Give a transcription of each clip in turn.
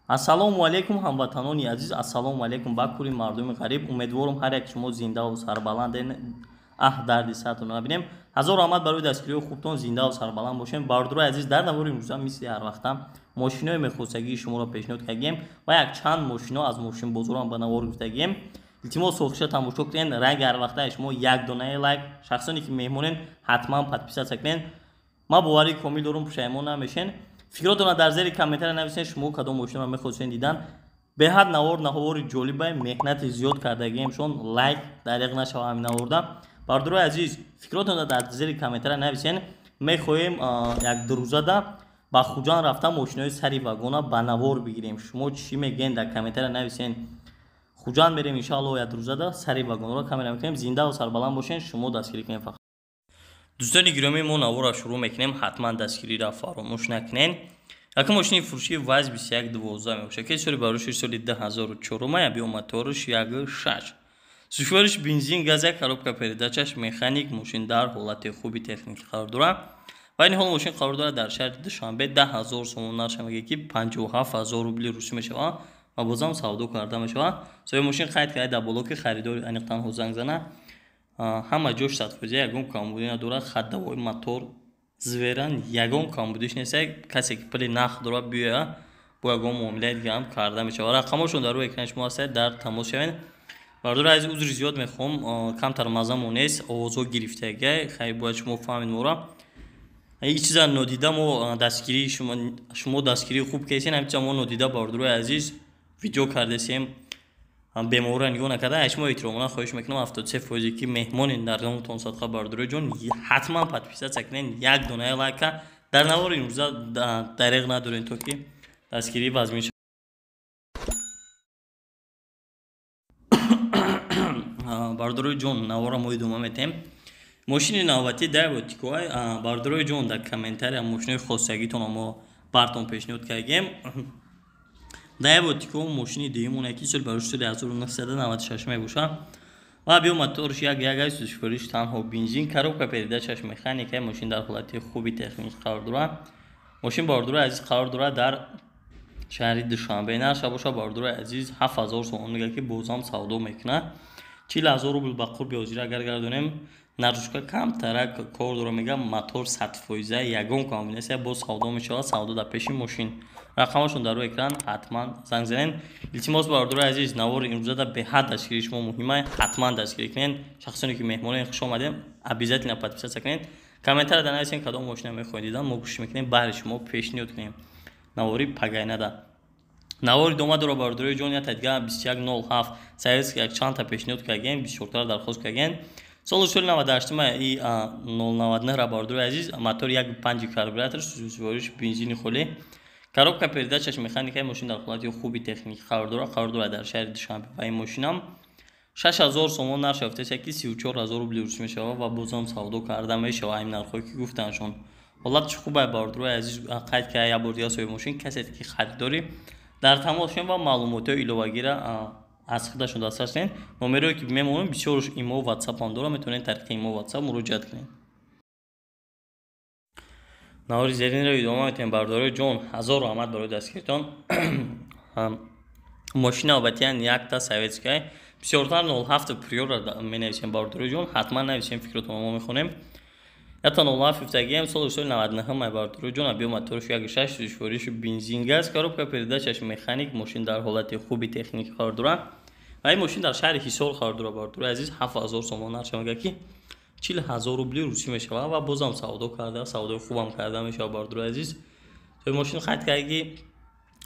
Ассалому алейкум ҳамватанони азиз, ассалому алейкум ба кули мардуми ғариб. Умедворам ҳар як шумо зиндаву сарбаланден. Дарди саатон набинем. ҳазор раҳмат барои дастгирии хубтон, зиндаву сарбаланд бошем. Бардурои азиз, дар навори имрӯза мисли ҳар вақта мошинои мехостагии шуморо пешниҳод кардем ва якчанд мошино аз мошинбозорам ба навор гирифтагем. Илтимос хоҳиша тамошо кунен. Райги ҳар вақта шумо як донаи лайк, шахсоне ки меҳмонен ҳатман подписатсия кунен. Ма боварии комил дорум, пушаймон намешен. фикротона дар зери комментария нависед. Шумо кадом мошинро мехостед дидан. беҳад навори ҷолибай, меҳнати зиёд кардагиемшон. Лайк дариқ нашава ҳамин наворда. Бардурои азиз, фикротона дар зери комментария нависен. Мехоҳем як дурӯзада ба Хуҷанд рафта мошинои сари вагона ба навор бигирем. Шумо чӣ мегӯед дар комментария нависен. Хуҷанд мерем иншаалло як дурӯзада сари вагонро камера мекунем. Зиндаву сарбаланд бошен. Шумо дастгирӣ кунед фақат. дӯстони гиромӣ, мо наворро шурӯъ мекунем. ҳатман дастгириро фаромӯш накунед. як мошини фурӯшии ВАЗ 2112 мебошад. ки соли барош соли 2004 я биомоториш 1.6. сӯфориш бензин, газ, як коробка передачаш, механик, мошин дар ҳолати хуби техникӣ қарор дорад. ва ин ҳол мошин қарор дорад дар шаҳри Душанбе. 10,000 сомон нарх мегӯяд ки 57,000 рубли русӣ мешавад ва бозам савдо карда мешавад. соҳиби мошин қайд карда дар боло ки харидори аниқ танҳо занг зана. ҳама ҷош 100%, ягон камбудӣ надорад. хатдавои мотор зверан, ягон камбудиш нест. касе ки пули нақд дорад биёяд, бо ягон муомилаи дига ҳам карда мешавад. рақамошон дар рӯи экрани шумо ҳастад, дар тамос шавед. бардори азиз, узри зиёд мехоҳам, камтар мазамо нест, овозҳо гирифтагия, хай бояд шумо фаҳмед моро. ҳеҷ чиза нодида мо дастгирии шумо дастгирии хуб кардесен, ҳамин чиза мо нодида бардори азиз видео кардесем. беморро нигоҳ накарда. шумо эҳтиромона хоҳиш мекунам 73% ки меҳмонин дар номтон садқа бардори ҷон, ҳатман подписатсия кунен, як донаи лайка дар навори имрӯза дариқ надорен то ки дастгирии вазмин шавад. бардори ҷон, навора мо идома метем. мошини навбатӣ дайвотикоай. бардори ҷон, дар комментария мошинои хостагитонро мо бартон пешниҳод кардем. дайвотико мошини дуюмон, ки соли барош соли 1996 мебошад ва биомоториш 1.1 сӯзишвориш танҳо бензин, коробка передачаш механика. мошин дар ҳолати хуби техникӣ қарор дорад. мошин бардори азиз қарор дорад дар шаҳри Душанбе. нарша бошад бардори азиз 7,000 сомон мегӯяд ки бозам савдо мекунад. 40,000 рубл ба қурби ҳозир агар гардонем. нарушка камтарак кор дорад, мегӯяд мотор 100%, ягон камбуд нест, боз савдо мешавад. савдо дар пеши мошин. рақамашон дар рӯи экран, ҳатман занг занен. илтимос бардори азиз, навори имрӯзада беҳад дастгирии шумо муҳима. ҳатман дастгирӣ кунед. шахсоне ки меҳмонен хуш омадем, обязательно подписатсия кунед. комментарияда нависен кадом мошина мехоҳед дидан, мо кӯшиш мекунем баҳри шумо пешниҳод кунем. навори пагайнада. навори дома дора бардори ҷон, як тадига 2107 советский якчандта пешниҳод кардем, 24 дархост кардем. соли 98 и 099 бардори азиз, мотор 1.5 карбюратор, сӯзишвориш бензини холӣ, коробка передачаш механика. мошин дар ҳолати хуби техникӣ қарор дорад дар шаҳри Душанбе. ва ин мошинам 6000 сомон нарх шафташа ки 34,000 рубли русӣ мешавад ва бозам савдо карда мешавад. ҳамин нархҳое ки гуфтааншон. ҳолати хубай бардори азиз қайд карда. як бор дига соҳиби мошин, касе ки харидори дар тамос шавем ва маълумотҳои иловагира аз худашон дастгирӣ кунед. номерое ки мемонем бисёр имо ватсапам дорад, метавонед тариқи имо ватсап муроҷиат кунед. навори зеринро идома метем. бардори ҷон, ҳазор раҳмат барои дастгиритон. мошина албаттан якта советская 2407 приора менависем. бардори ҷон, ҳатман нависем, фикротон мо мехонем. якта 07 фифтагием, соли 99 бардори ҷон, биомоториш 1.6 сӯзишвориш бензин, газ, коробка передачаш механик. мошин дар ҳолати хуби техникӣ қарор дорад ва ин мошин дар шаҳри ҳисор қарор дорад. бардори азиз 7000 сомон нарх мегӯяд ки 40,000 рубли русӣ мешавад ва бозам савдо карда, савдои хубам карда мешавад. бардори азиз, соҳиби мошин қайд кард ки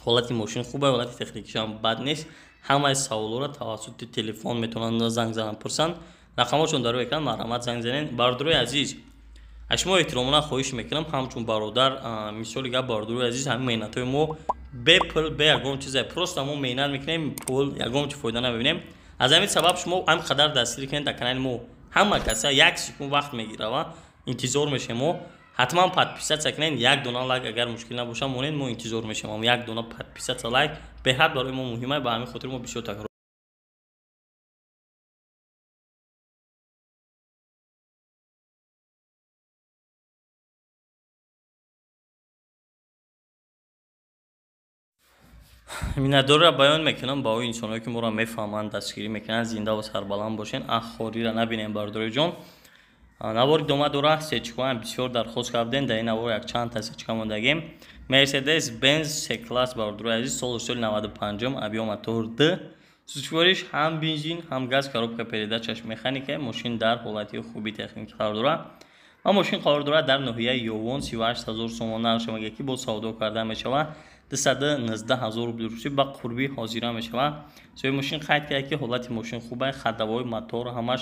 ҳолати мошин хубай, ҳолати техникишам бад нест. ҳамаи саволҳоро тавассути телефон метавонанд занг занан пурсанд. рақамошон дар рӯи экран, марҳамат занг занен. бардори азиз, аз шумо эҳтиромона хоҳиш мекунам, ҳамчун бародар, мисоли гап бардори азиз, ҳамин меҳнатҳои мо бе пул, бе ягон чизе, просто мо меҳнат мекунем, пул ягон чи фоида намебинем. аз ҳамин сабаб шумо ҳам қадар дастгирӣ кунед дар канали мо. ҳама каса як секунд вақт мегирад ва интизор мешем. мо ҳатман подписатсия кунед. як дона лайк агар мушкил набошад монед, мо интизор мешавам. як дона подписатсия лайк беҳад барои мо муҳима. ба ҳамин хотир мо бисёр такрор миннатдориро баён мекунам ба ои инсонҳое ки моро мефаҳманд, дастгирӣ мекунанд, зиндаву сарбаланд бошен. Ахориро набинем бардориҷон. навори дома дора сечкоам бисёр дархост кардем. Дар ин навор якчандта сечка мондагем. Mercedes Benz C-класс бардори азиз, соли 95, объем мотор D. Сӯзишвориш ҳам бензин, ҳам газ, коробка передачаш механика. Мошин дар ҳолати хуби техники қарор дорад. ва мошин қарор дорад дар ноҳияи Ёвон. 38 000 сомон нарх шавад ки бо савдо карда мешавад. 219 000 рубли русӣ ба қурби ҳозира мешавад. Соҳиби мошин қайд кард ки ҳолати мошин хуб аст, хаддавои мотор ҳамаш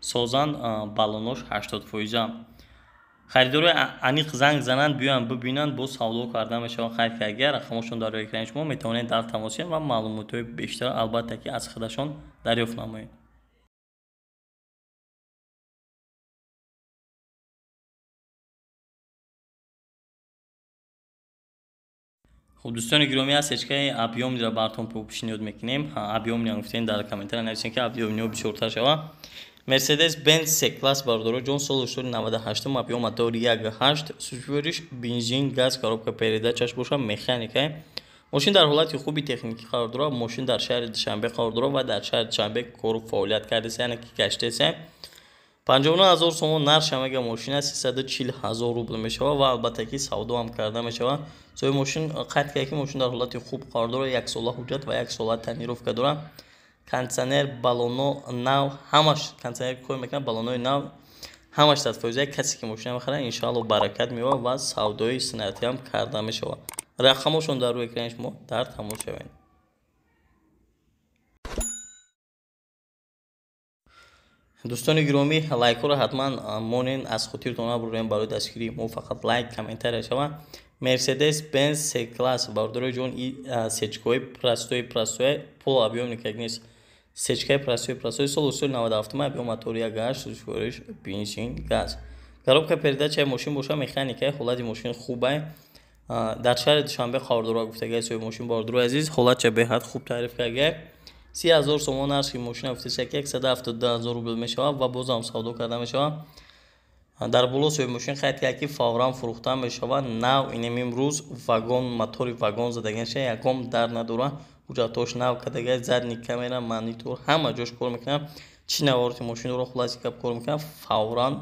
созанд, баллонош 80%. Харидоры аниқ занг зананд, биёянд бибинанд, бо савдо карда мешавад. Қайд кард агар рақамошон дар экрани шумо метавонед дар тамос шавед ва маълумотҳои бештар албатта ки аз худашон дарёфт намоед. خب دوستان گرامی از سچکای ابیومی را براتون پیشنهاد میکنیم. ابیومی رو گفتین در کامنت‌ها نوشتین که ابیومی رو بیشتر شود. مرسدس بنز سی کلاس بردارو جون سال 98 ابیوم мотор 1.8 سوژورش بنزین گاز коробка передачаш боша механика. ماشین در حالت خوبی تکنیکی قرار دارد. ماشین در شهر دوشنبه قرار دارد و در شهر دوشنبه کار فعالیت کرده است، یعنی که گشته است. 59000 сомон нарх шамаги мошина 340000 рубл мешавад ва албатта ки савдо ҳам карда мешавад. соҳиби мошин қайд кард ки мошин дар ҳолати хуб қарор дорад, 1 сола ҳуҷҷат ва 1 сола танировка дорад. кондитсионер, баллоно нав, ҳамаш кондитсионер кор мекунад, баллонои нав ҳамаш 100%. касе ки мошина мехарад иншоалло баракат меёбад ва савдои синати ҳам карда мешавад. рақамошон дар рӯи экрани шумо дар тамос шавед. دوستان گرامی لایک رو حتما مونین از خاطرتون نبرین برای دستگیری مو فقط لایک کامنتر شما. مرسدس بنز سی کلاس بردار جون ای سچکای پراستوی پول ابیوم نکگنیس سچکای پراستوی سال 97 ابیوم мотор 1.8 سوژورش بنزین گاز. коробка передача ماشین باشه مکانیکه. حالت ماشین خوبه. در شهر دوشنبه قرار دارد. گفتگوی سوی ماشین بردار عزیز حالت چه به حد خوب تعریف کرده. 30000 сомон нархи мошина гуфташа ки 172000 рубл мешавад ва боз ҳам савдо карда мешавад. дар боло соҳиби мошин қайд кард ки фавран фурӯхта мешавад. нав инем имрӯз вагон мотори вагон задагиша ягон дар надорад. ҳуҷҷатош нав кардага, задни камера, монитор ҳама ҷош кор мекунад. чӣ навороти мошинро хулоси гап кор мекунад, фавран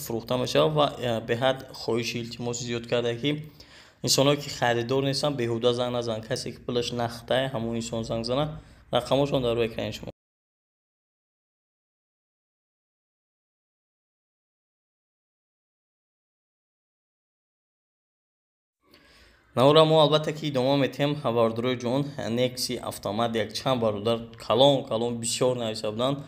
фурӯхта мешавад ва беҳад хоҳиши илтимоси зиёд карда ки инсонҳое ки харидор нестанд беҳуда занг назананд. касе ки пулаш нахтае ҳамон инсон занг занад. рақамошон дар рӯи экрани шумо. навора мо албатта ки идома метем. бардорои ҷон некси автомат якчанд бародар калон бисёр нависта буданд.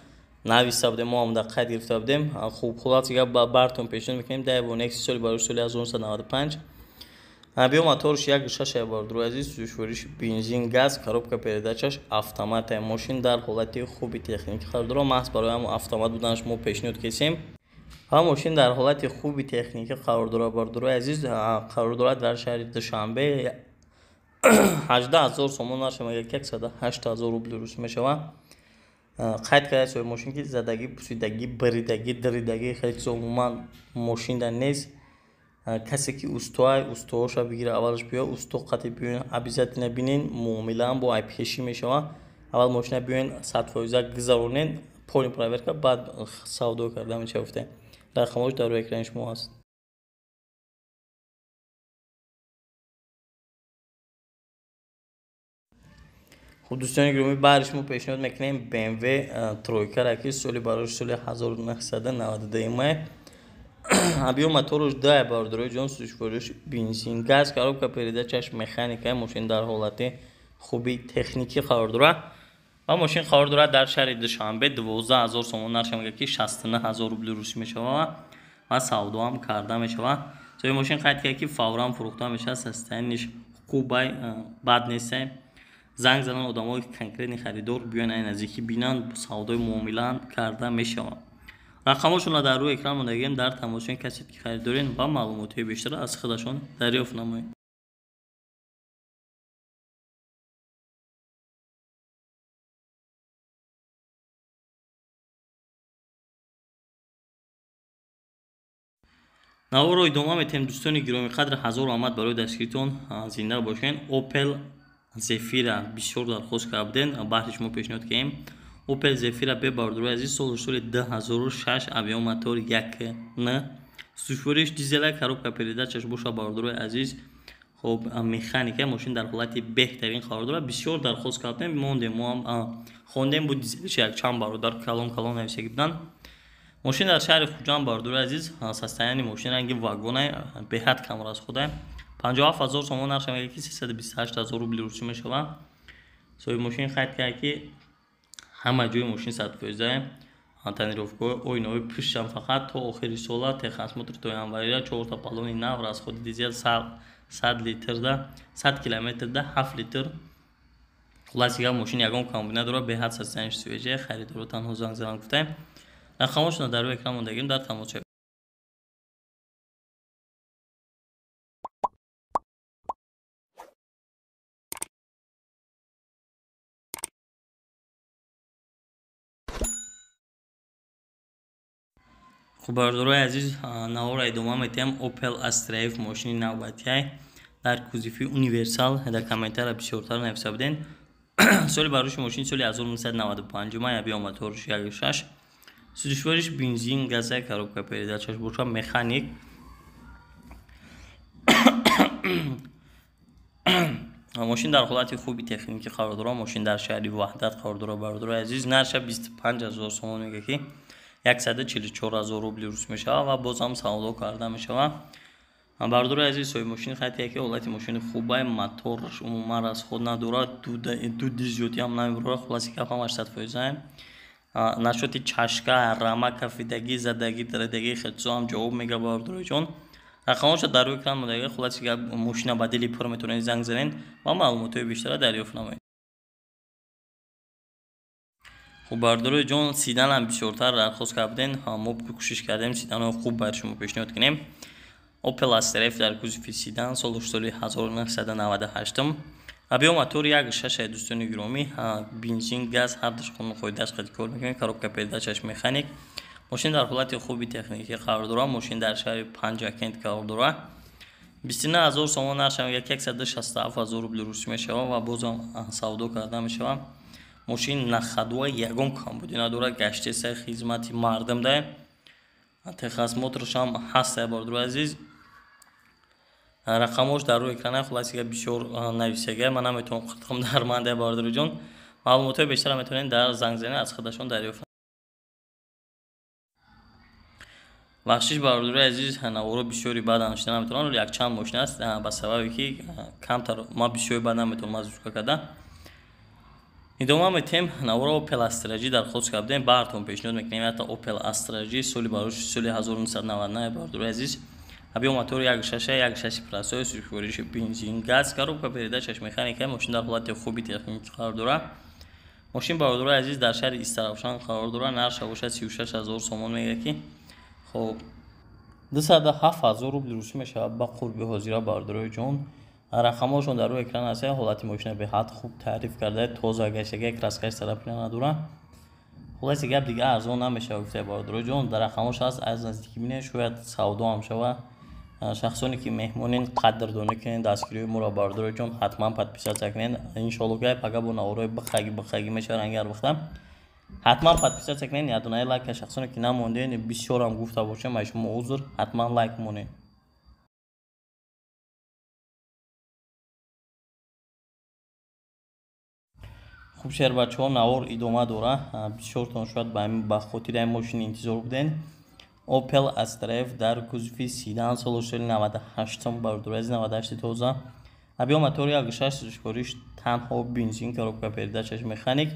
нависта будем, мо ҳам дар қайд гирифта будем. хуб хулоси гап бартон пешниҳод мекунем. даво некси соли барои соли 1995. объем моторш 1.6 бардорои азиз, сӯзишвориш бензин газ, коробка передачаш автомат. мошин дар ҳолати хуби техники қарор дорад. маҳз барои ҳамон автомат буданаш мо пешниҳод кардем. ва мошин дар ҳолати хуби техники қарор дорад. бардорои азиз қарор дорад дар шаҳри душанбе. 18000 сомон нарх шавад ки 108000 рубли русӣ мешавад. қайд карда соҳиби мошин ки задагӣ, пусидагӣ, баридагӣ, диридагӣ ҳеҷ умуман мошинда нест. касе ки устоҳоша бигира, аввалаш биё усто қати биён обязательно бинен, муомилаам бо айпкешӣ мешавад. аввал мошина биёен 100% гузаронен, поли проверка, баъд савдо карда мешавад. рақамош дар рӯи экрани шумо аст. хуб дӯстони гиромӣ, баъди шумо пешниҳод мекунем BMW тройкаро ки соли барои соли 1992 объем моторш да бардорои ҷон, сӯзишвориш бензин газ, коробка передачаш механика. мошин дар ҳолати хуби техники қарор дорад ва мошин қарор дорад дар шаҳри душанбе. 12000 сомон нарх шавад ки 69000 рубли русӣ мешавад ва савдо ҳам карда мешавад. соҳиби мошин қайд кард ки фавран фурӯхта мешавад. состояниш хубай, бад нест. занг зананд одамои конкретни харидор биёянд ай наздикӣ бинанд, савдои муомилаам карда мешавад. рақамошонро дар рӯи экран мондагем. дар тамошои касе ки харидорен ва маълумотҳои бештар аз худашон дарёфт намоед. наворро идома метем. дӯстони гиромӣ, қадри ҳазору омад барои дастгиритон зинда бошен. Opel Зефира бисёр дархост кардем, баъди шумо пешниҳод кардем. Opel Zafira бе бардурои азиз соли 2006 авиамотор 1.N сушвориш дизела коробка передачаш боша бардурои азиз. خب механика мошин дар ҳолати беҳтарин қарор дорад. Бисёр дархост кардем, мондем, мо ҳам хондем бу дизелиш якчанд бародар калон нависаги буданд. мошин дар шаҳри хуҷанд бардурои азиз, состоянии мошин ранги вагонай беҳад кам расхода 57,000 сомон наршамаги ки 328,000 рубли русӣ мешавад. соҳиби мошин хайд кард ки ҳама ҷои мошин садфоиза тонировкаҳои ойнаҳои пуштам фақат то охири сола техосмотр то январира 4 та палони нав, расходи дизел 100 литрда 100 километрда 7 литр. хулоса мошин ягон комбина дорад, беҳад состояниш свежа. харидоро танҳо занг занг гуфтаем. рақамошро дар рӯи экран мондагим, дар тамошо. خب بردارای عزیز نهار ادامه میتیم. Opel Astra F ماشین نوبتی در کوزیفی اونیورسال در کامنتر بسیارتر نوشته بودین. سال برداشت ماشین سال 1995 ماه بیاماتورش 1.6 سوزشوارش بنزین گازه коробка передачаш боша механик ماشین در حالت خوبی تکنیکی قرار داره. ماشین در شهری وحدت قرار داره. بردارای عزیز نرشه 25,000 سومون میگه که 144,000 рубли рус мешавад ва бозам савдо карда мешавад. бардори азиз, соҳиби мошин хайти ки ҳолати мошини хубай, моторш умуман расход надорад, ду дизёти ҳам намебарад. хулоси кафам 80%. нашоти чашка, рама, кафидагӣ, задагӣ, тарадагӣ хитсо ҳам ҷавоб мега бардороиҷон. рақамҳоша дар рӯи экран мондаги. хулоси гап мошина ба дили пур метавонед занг занед ва маълумотҳои бештара дарёфт намоед. бардорои ҷон сиданам бисёртар дархост кардем. мо кӯшиш кардем сиданҳои хуб бар шумо пешниҳод кунем. Opel Astra F дар кузифи сидан соли 1998 авиамотор 1.6 дӯстони гиромӣ, бензин газ ҳардаш қонунхоҳи дастқати кор мекунад. коробка передачаш механик. мошин дар ҳолати хуби техникӣ қарор дорад. мошин дар шаҳри Панҷакент қарор дорад. 29,000 сомон наршам 167,000 рубли русӣ мешавад ва бозам савдо карда мешавад. мошин нахадва ягон камбудӣ надорад. гаштеса хизмати мардам да техосмотрш ҳам ҳаст. бардорои азиз, рақамош дар рӯи экрана. хулосига бисёр нависага ман наметавонам қитқам дар манда. бардорои ҷон маълумотҳои бештара метавонед дар зангзанӣ аз худашон дарёфт. бахшиш бардорои азиз, наворо бисёри баъд аншида наметавонам, вале якчанд мошин аст ба сабаби ки камтар ма бисёри баъд наметавонам аз зука карда. идома метем. наворо Opel Astra G дархост кардем. бартон пешниҳод мекунем ята Opel Astra G соли барош соли 1999. бардорои азиз, авиамотор 1.6 плюсой сушвориш бензин газ, коробка передачаш механика. мошин дар ҳолати хуби техникӣ қарор дорад. мошин бардорои азиз дар шаҳри Истаравшан қарор дорад. нарша боша 36,000 сомон мегӯяд ки хоб 207,000 рубли русӣ мешавад ба қурби ҳозира. бардорои ҷон рақамошон дар рӯи экран аст. ҳолати мошина беҳад хуб таъриф карда, тоза гаштага, краскаш тарафина надорад. хулоси гап дига арзон намешавад гуфта. бардорои ҷон дар рақамош аст. аз наздикӣ бинед, шояд савдо ҳам шавад. шахсоне ки меҳмонин қадрдонӣ кунед дастгириҳои моро бардорои ҷон ҳатман подписатсия кунед. иншоалло гап ага бо наворои бихагӣ мешавад ранги ҳар вақта. ҳатман подписатсия кунед. ядунаи лайка шахсоне ки намондед бисёрам гуфта бошем, ай шумо узр, ҳатман лайк монед. хуб шер бачаҳо, навор идома дора. бисёртон шояд ба хотири ин мошини интизор буден. Opel Astra F дар кузифи сидан соли 98 бардорои азиз, 98 тоза. авиамотор 1.6 сӯзишвориш танҳо бензин, коробка передачаш механик.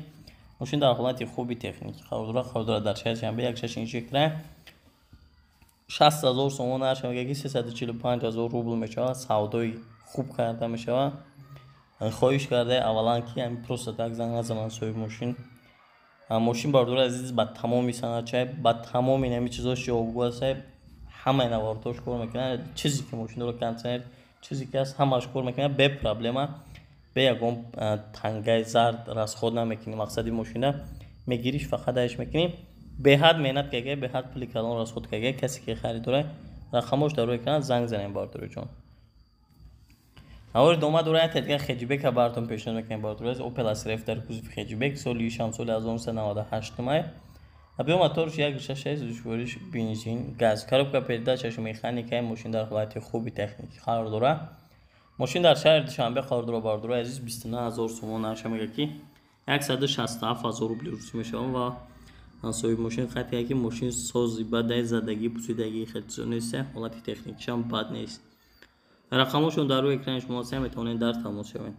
мошин дар ҳолати хуби техникӣ қарор дорад. дар шаҳри Ҷанбе 1.6 инчекра 60,000 сомон наршамаги 345,000 рубл мешавад. савдои хуб карда мешавад. хоҳиш карда аввалан ки ами просто так занг назананд соҳиби мошин. мошин бардорои азиз ба тамоми санадчай, ба тамоми нами чизош ҷавобгӯ аст. ҳамаи наворотош кор мекунад. чизе ки мошин дорад кондитсионер, чизе ки аст ҳамааш кор мекунад бе проблема. бе ягон тангаи зард расход намекунӣ. мақсади мошина мегириш фақат айш мекунӣ. беҳад меҳнат карга, беҳад пули калон расход карга. касе ки харидора рақамош дар рӯи экран занг занем. бардорои ҷон навори дома дурая тетга хеҷибека бартон пешниҳод мекунем бартон аз Opel Astra дар кузови хеҷибек соли ишам соли 1998 май объем моторш 1.6 душвориш бензин газ коробка передачаш механикаи мошин дар ҳолати хуби техникӣ қарор дорад. мошин дар шаҳри Душанбе қарор дорад. бардураи азиз 29000 сомон наша мега ки 167000 рубли русӣ мешавад ва соҳиби мошин хат кард ки мошин сози бадай задагӣ пусидагии хелсиё нест, ҳолати техникишам бад нест. рақамошон дар рӯи экрани шумо ҳастанд, метавонед дар тамос шавед.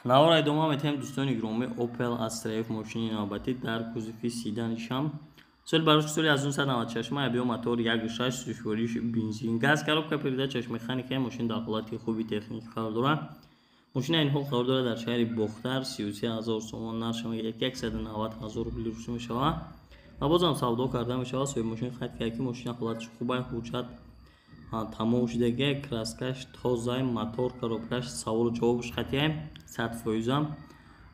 навора идома метавонем дӯстони гиромӣ Opel Astra мошини навбатӣ дар кузови седанишам соли барош соли 1996 май объем мотор 1.6 душвориш бензин газ коробка передачаш механикаи мошин дар ҳолати хуби техникӣ қарор дорад. мошина ин ҳол қарор дорад дар шаҳри Бохтар 33000 сомон нарш мегирад 190000 рубли русӣ мешавад ва бозам савдо карда мешавад. соҳиби мошин хат кард ки мошина ҳолатиш хуб аст, ҳуҷҷат тамом шудагӣ, краскаш тоза, мотор коробкаш саволу ҷавобш хатиям 100%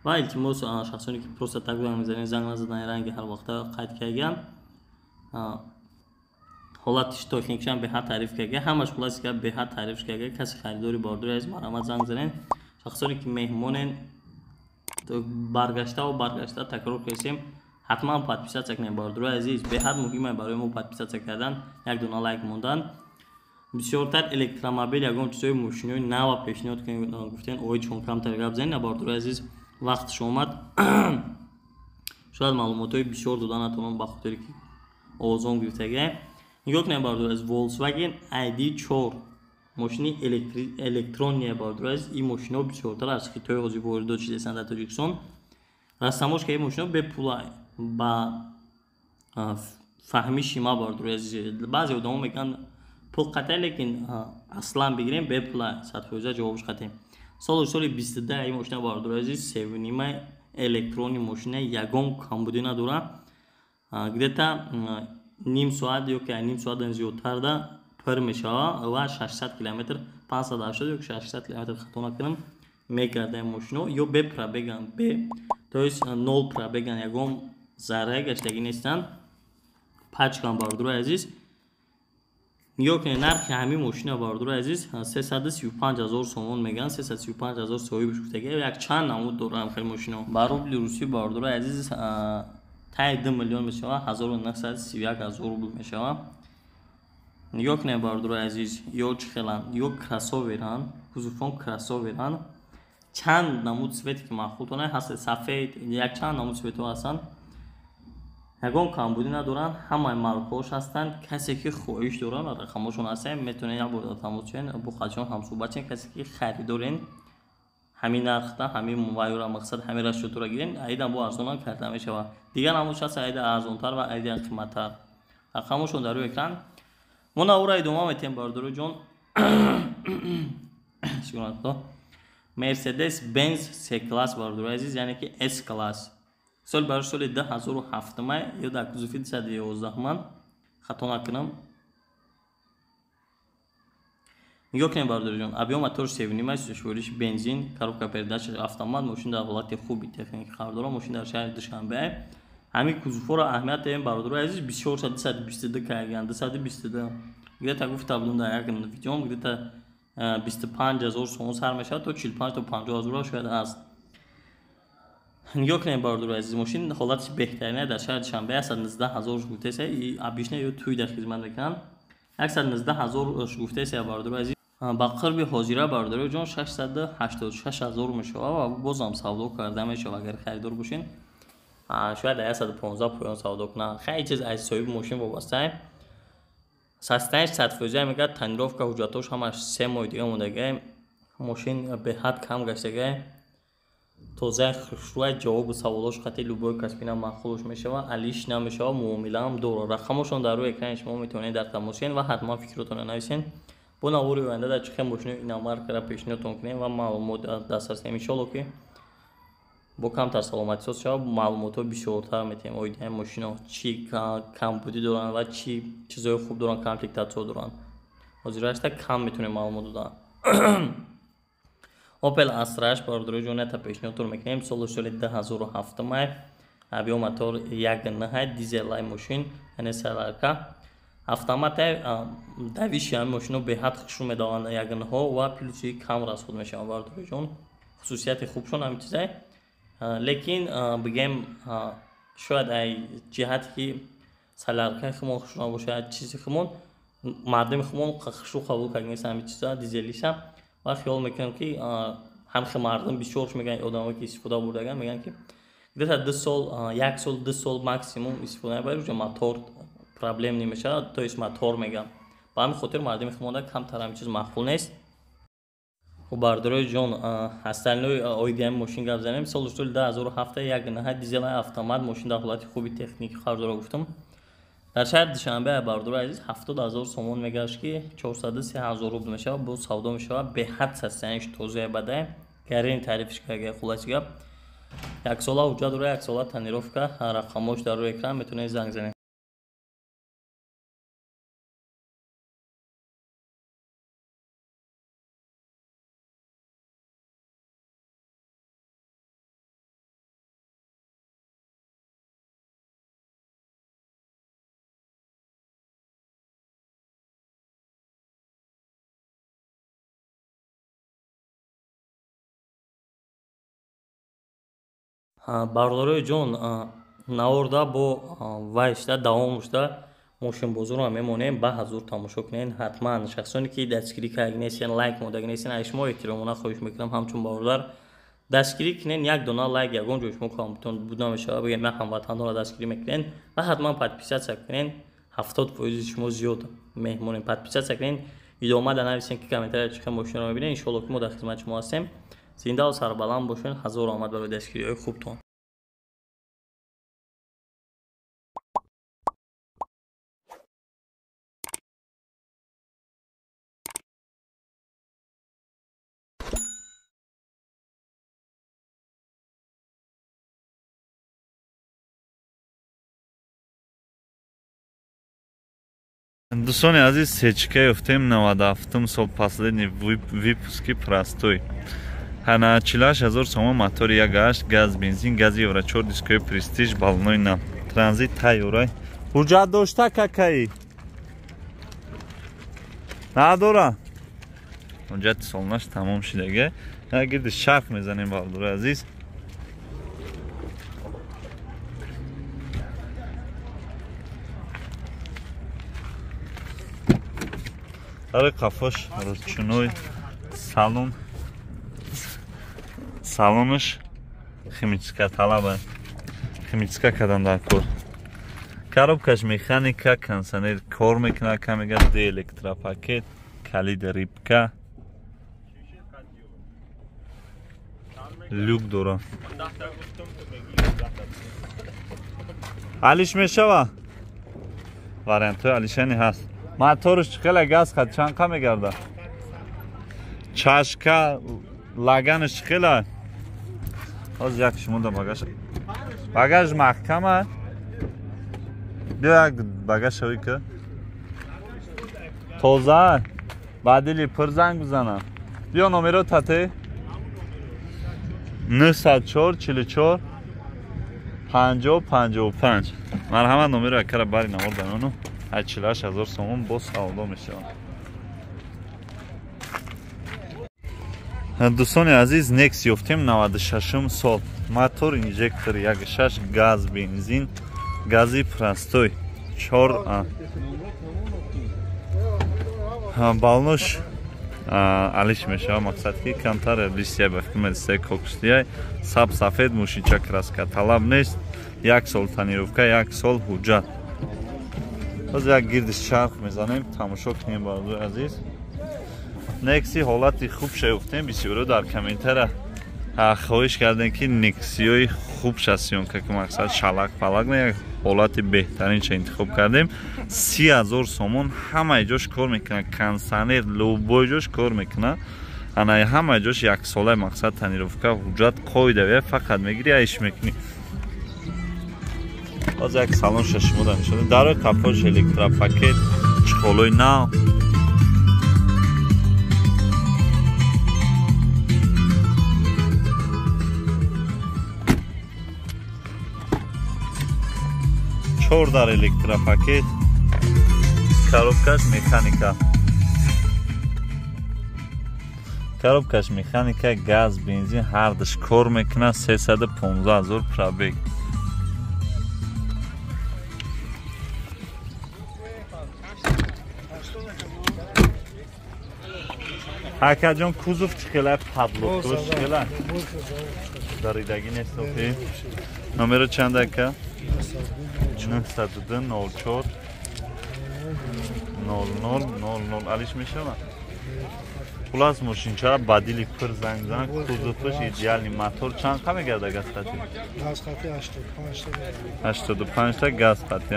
ва илтимос шахсоне ки просто так мезанед занг назадан ранги ҳар вақта қайд кардаган ҳолатиш техникишам беҳад таъриф кардаган ҳамаш классика беҳад таъриф кардаган каси харидори бардури аз марамат занг занед шахсоне ки меҳмонен баргашта такрор кардем ҳатман подписатсия кунед. бардури азиз беҳад муҳим аст барои мо подписатсия кардан, як дона лайк мондан. бисёртар электромобил ягон чизои мошинои нава пешниҳод гуфтен оид чун камтар гап занед. бардури азиз вақтш омад шояд маълумотои бисёр дода натавонам ба хотире ки овозон гирифтагӣ. нигоҳ кунед бардури азиз Volkswagen ID4 мошини электрония. бардури азиз ин мошино бисёртар аз Хитой ҳозир воридот шудааст дар Тоҷикистон. растамош ки ин мошино бепула ба фаҳми шима. бардури азиз баъзе одамо мегӯянд пул қатъе, лекин аслан бигирем бепула 100% ҷавобш қатъе. соли 22 ин мошина бардури азиз севнима электрони мошина ягон камбудӣ надорад. где-то ним соат ёки ним соатдан зиёдтар да пир мешавад ва 600 км 580 ёки 600 км хато накунам мегарда ин мошино ё бе пробеган то есть 0 пробеган ягон зарра гаштагӣ нестанд. пачкан бардури азиз нигоҳ кунед нархи ҳамин мошина бардури азиз 335000 сомон меган. 335000 соҳибиш гуфтага як чанд намуд дорам хел мошино ба рубли русӣ бардури азиз таи 2 миллион мешавад 1931,000 рубл мешавад. нигоҳ кунед бардури азиз ё чихелан ё кросоверан кузуфон кросоверан чанд намуд цвете ки махултона ҳаст сафед як чанд намуд цветҳо ҳастанд ягон камбудӣ надоранд. ҳамаи маркаҳош ҳастанд. касе ки хоҳиш доранд рақамошон ҳастанд метавонед як бор тамос шавед бо хатишон ҳамсӯҳбат шавед. касе ки харидорен ҳамин нархда ҳамин вайра мақсад ҳамин расчётро гирен айда бо арзона карда мешавад. дигар намуш ҳаст айда арзонтар ва айда қиматтар. рақамошон дар рӯи экран. мо навора идома метем бардури ҷон Mercedes Benz C-класс бардури азиз яъне ки S-класс соли барош соли 2007 май ё дар кузови 211 ман хато накунам. нигоҳ кунед бардури ҷон объем мотор 7.5 душвориш бензин коробка передача автомат мошин дар ҳолати хуби техникӣ қарор дорад. мошин дар шаҳри Душанбе ҳамин кузуфҳоро аҳамият дем бардури азиз бисёр 222 кардаган 222 где-то гуфта будем дар як видеом где-то 25000 сомон сар мешавад то 45 то 50000 шояд аст. нигоҳ кунед бардури азиз мошин ҳолатиш беҳтарина дар шаҳри Душанбе 119000 гуфтеса и обычно ё туй дар хизмат мекунанд 119000 гуфтеса бардури азиз ба қирби ҳозира бардури ҷон 686000 мешавад ва бозам савдо карда мешавад агар харидор бошен шояд 115 поён савдо кунанд. хеле чиз аз соҳиби мошин вобаста аст. состояниеш 100% мегӯяд тонировка ҳуҷҷатош ҳамаш 3 моҳи дига мондагӣ мошин беҳад кам гаштагӣ тоза хушрӯя ҷавоби саволош хати любой касбина махулуш мешавад алиш намешавад муомилаам дорад. рақамошон дар рӯи экрани шумо метавонед дар тамос шавед ва ҳатман фикротонро нависед. бо навори оянда дар чӣ хел мошинои иномаркаро пешниҳодтон кунем ва маълумот дастрас кунем. иншоалло ки бо камтар саломатисоз шавад маълумотҳо бисёртар метавонем оидаи мошино чӣ камбудӣ доранд ва чӣ чизои хуб доранд комплектатсиё доранд. ҳозир ҳаста кам метавонем маълумот додан. Opel Astra бардорои ҷонията пешниҳодтор мекунем. Соли 2007 май авиомотор 1.9 дизелай мошин, яъне селарка автомате давиши ҳамин мошино беҳад хушрӯ медаванд 1.9 ва плюси кам расход мешаванд бардорои ҷон. хусусияти хубшон ҳамин чизай, лекин бигем шояд ай ҷиҳате ки селаркаи хумон хушрӯ набошад, чизи хумон мардуми хумон хушрӯ қабул карда нест ҳамин чиза дизелиса ва хиёл мекунам ки ҳамхи мардум бисёрш мегӯянд одамое ки истифода бурдаганд мегӯянд ки где-то 1 сол 2 сол максимум истифода мебарад мотор проблем намешавад, то есть мотор мегӯям. ба ҳамин хотир мардуми хумонда камтар ҳамин чиз маъқул нест. бардорои ҷон ҳасталинои оиди ҳамин мошин гап занем. соли 2007 1.9 дизелай автомат мошин дар ҳолати хуби техникӣ қарздора гуфтам. дар шаҳри Душанбе бардорои азиз 70 000 сомон мегашт ки 430 000 рубл мешавад, бо савдо мешавад беҳад састаяниш тозаи бадай гарини тарифиш карда. хулоси гап як сола ҳуҷҷат дора, як сола тонировка, рақамош дар рӯи экран метавонед занг занед. бардорои ҷон наворда бо вайшта давомушда мошинбозорро мемонем ба ҳазур тамошо кунед. ҳатман шахсоне ки дастгирӣ карда нестен, лайк модаги нестен, аз шумо эҳтиромона хоҳиш мекунам ҳамчун бародар дастгирӣ кунед. як дона лайк ягон ҷои шумо камтон буда мешавад, бигем як ҳамватандонро дастгирӣ мекунед ва ҳатман подписатсия кунед. 70% шумо зиёд меҳмонем. подписатсия кунед, идома нависен ки комментария чӣ хел мошинро мебинед. иншоалло ки мо дар хизмати шумо ҳастем. зиндаву сарбаланд бошед. ҳазор омад барои дастгириҳои хубтон. Дӯстони азиз, сечка ёфтем 97 сол последний выпуски простой. Ҳана 48 000 сомон мотори 1.8 газ бензин, гази евро 4 дискои престиж балной нам. Транзит тайёрай. ҳуҷҷат дошта какаи? Надора. ҳуҷҷати солнаш тамом шидага. Як гирди шарф мезанем бардорои азиз. дар қафош ручной салон. Салонаш химическая талаба. Химическая кадан дар кор. Коробкаш механика, кондиционер кор мекунад камега, де электропакет, калиди рибка. Люк дора. алиш мешава? Вариантҳои алишани ҳаст. Моториш чиқела газ хад чанқа мегарда? Чашка лаганиш чиқела? ҳозир як шумода багаж. Багаж маҳкама? биё як багаж шавӣ ка. Тоза? баъдили пир занг бизанам. биё номеро тате? 904 44 50 55. марҳамат номеро якара бари навордан ону. 48 000 сомон бо савдо мешавад. дӯстони азиз, Nex ёфтем 96 сол. мотор инжектор 1.6 газ бензин, гази простой 4А. балнош алиш мешавад, мақсад ки камтар листия бафкима листияи кокустияй саб сафед мушинча краска талаб нест. 1 сол тонировка, 1 сол ҳуҷҷат. ҳозир як гирди шарх мезанем, тамошо кунем бардорои азиз. Некси ҳолати хубша ёфтем. бисёро дар комментария хоҳиш кардем ки Нексиёи хубша сёнка ки мақсад шалак палак не, як ҳолати беҳтаринша интихоб кардем. 30 000 сомон ҳамаи ҷош кор мекунад, кондиционер любой ҷош кор мекунад. анаи ҳамаи ҷош як солаи мақсад тонировка ҳуҷҷат қоидавия фақат мегири аиш мекунӣ. ҳозир як салон шашимода нишода. дарои қафош электропакет, чиқолои нав. 4 дар электропакет, коробкаш механика. Коробкаш механика, газ, бензин ҳардаш кор мекунад. 315 000 пробег. акаҷон кузов чӣ хела падлоктуш чӣ хела даридаги нест офи номеро чанд ака 902 04 00 алиш мешава хулас мошинчара бадили пир занг занг кузоваш идеални мотор чанд қа мегарда газ қати 85 та газ қати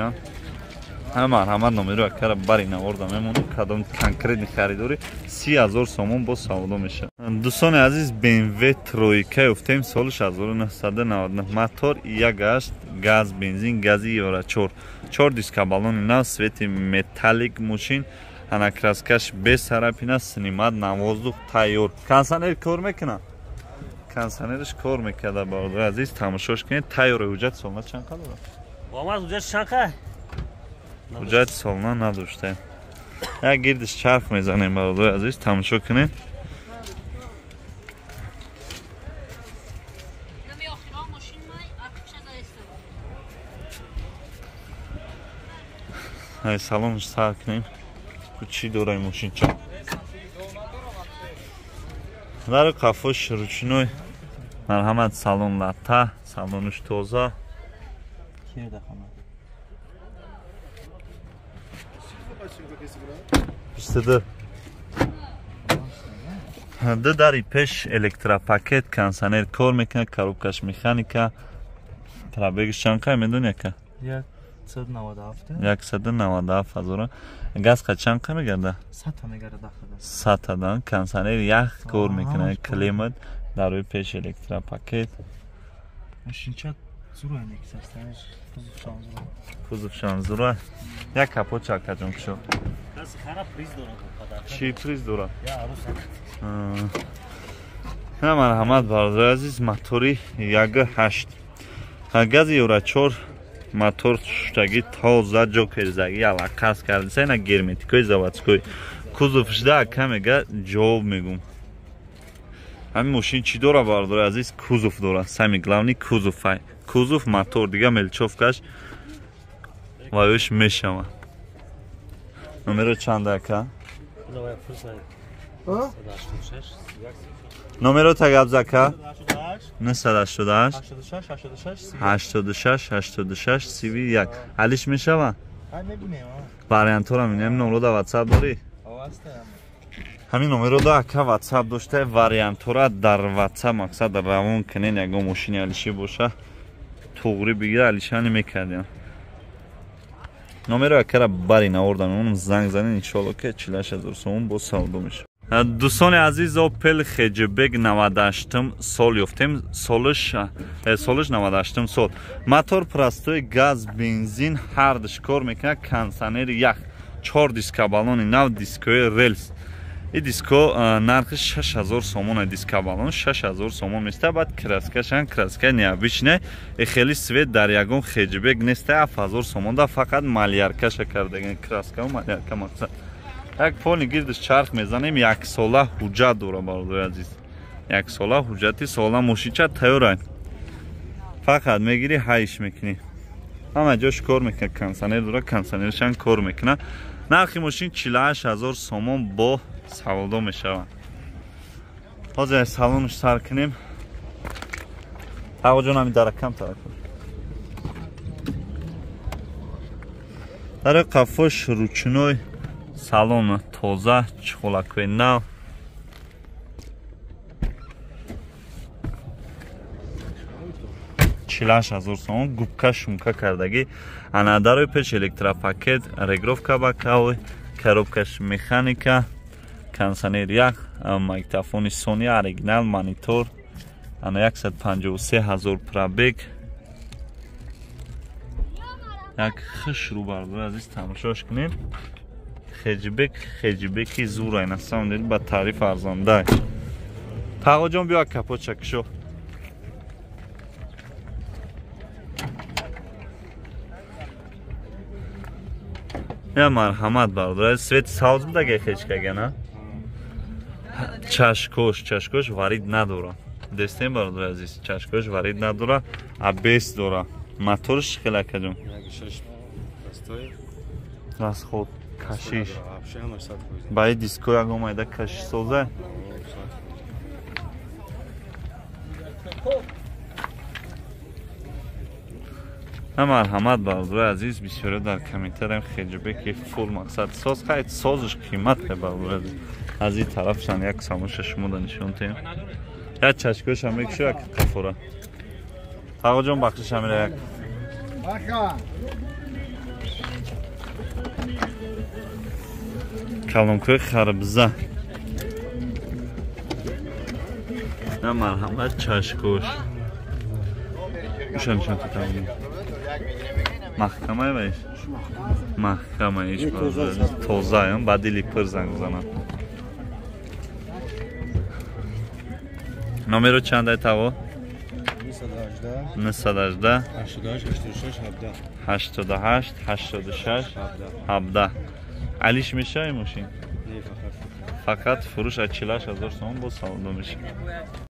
ҳамар номеро акара бари наворда мемонем кадом конкретни харидори 30 000 сомон бо савдо меша. Дӯстони азиз BMW тройка ёфтем соли 1999 мотор 1.8 газ бензин гази евро 4 диска балони нав свети металлик мошин анакраскаш без сарапина снимат на воздух тайёр. Кондиционер кор мекунад? Кондиционерш кор мекарда борадар азиз тамошош кунед тайёр ҳуҷҷат солна чанд қа дорад? омад ҳуҷҷат чанд қа ҳуҷҷати солна надоштем. Як гирдиш чарх мезанем бародари азиз тамошо кунед. ай салонш сар кунем. Чӣ дора ин мошинча? дар қафош ручной марҳамат салон латта, салонш тоза. ду дари пеш электропакет, кондиционер кор мекунад, коробкаш механика. Пробегиш чанд қа медони ака? 197 000. Газ қа чанд қа мегарда? 100 та. Кондиционер ях кор мекунад, климат дар рӯи пеш электропакет. Машинча зура нексасташ. кузовшан зура. Як капоч акаҷон кушо. газ хара приз дорад Чӣ приз дорад? я арӯс марҳамат бародари азиз мотори 1.8 гази евро 4 мотор шуштагӣ тоза ҷокерзагӣ аллакас кардиса ина герметикои заводской кузовшда камега ҷавоб мегум. ҳамин мошин чӣ дора бародари азиз? кузов дора. Сами главни кузовай. кузов мотор дига мелчовкаш ваёш мешава. номеро чанд ака? номеро тагабзака 988 86 86 31 алиш мешава? вариантора минем номеро ватсап дори? ҳамин номеро да ака ватсап дошта вариантора дар ватсап мақсад равон кунен ягон мошини алиши боша туғри бигира алишани мекардем. номеро акара бари навордам мемонам занг занен иншоалло ки 48 000 сомон бо савдо меша. дӯстони азиз Opel Хеҷибек 98 сол ёфтем. солиш 98 сол. мотор простой газ бензин ҳардаш кор мекунад. кондиционери ях 4 диска балони нав дискои релс. ин диско нархи 6000 сомон. диска балон 6000 сомон места. баъд краскашан краска необычная хели свет дар ягон Хеҷибек неста 7000 сомон да фақат маляркаша кардаген краска ва малярка мақсад. як полни гирдиш чарх мезанем. як сола ҳуҷҷат дора бародари азиз. як сола ҳуҷҷати сола мошинча тайёра. фақат мегири ҳайш мекунӣ. ҳама ҷош кор мекунад. кондиционер дора. кондиционершан кор мекунад. нархи мошин 48000 сомон бо савдо мешавад. ҳозир салонш сар кунем. ағоҷон ҳамин даракам тарак кун. дар қафош ручной салон тоза чухолакои нав. $48000 сомон губка шумка кардагӣ. анадарои пеш электропакет, регировка ба кавой, коробкаш механика, кондиционер ях, магнитофони Sony оригинал, монитор. ана 153000 пробег. як хушру бардар азиз тамошош кунед. Хеҷибеки зура на самом деле ба тариф арзонда. тағоҷон биё капоча кушо. یا مرحمت برادر سویت ساوز بوده که خیچکه نه چشکوش وارید نداره دستیم برادر عزیز چشکوش وارید نداره ابیس داره موتورش خیلی کجون راست خود کشیش باید دیسکو یک اومده کشیش سوزه مرحمت برادر عزیز بسیاری در کمیتر هم خیجبه که فول مقصد ساز خیلی سازش قیمت به برادر عزیز از این طرف شن یک ساموش شما نشون تیم یک چشکوش هم یک شو یک کفوره آقا جان بخشش همیره یک کلمکوی خربزه نه مرحمت چشکوش نشان تو تمام محکمه بایش محکمه ایش توزه هم بعدی لیپر زنگ زنم نامرو چنده تاو؟ 918 88 86 17 علیش میشه این ماشین؟ فقط فروش 40000 تومان با سالدو میشه